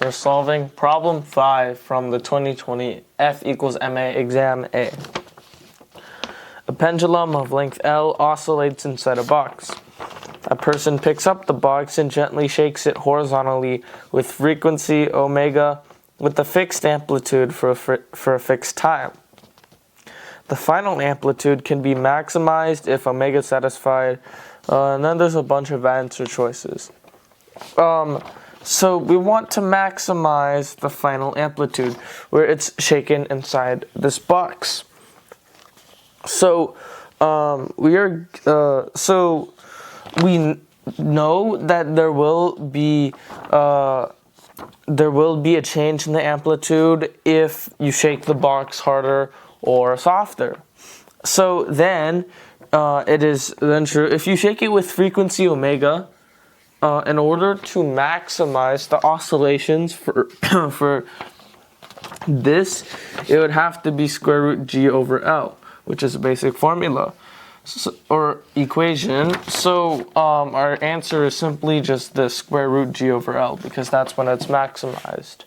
We're solving problem 5 from the 2020 F equals MA exam A. A pendulum of length L oscillates inside a box. A person picks up the box and gently shakes it horizontally with frequency omega with a fixed amplitude for a fixed time. The final amplitude can be maximized if omega is satisfied, and then there's a bunch of answer choices. So we want to maximize the final amplitude where it's shaken inside this box. So we know that there will be a change in the amplitude if you shake the box harder or softer. So then it is then true if you shake it with frequency omega. In order to maximize the oscillations for this, it would have to be square root g over L, which is a basic formula or equation. So our answer is simply just the square root g over L because that's when it's maximized.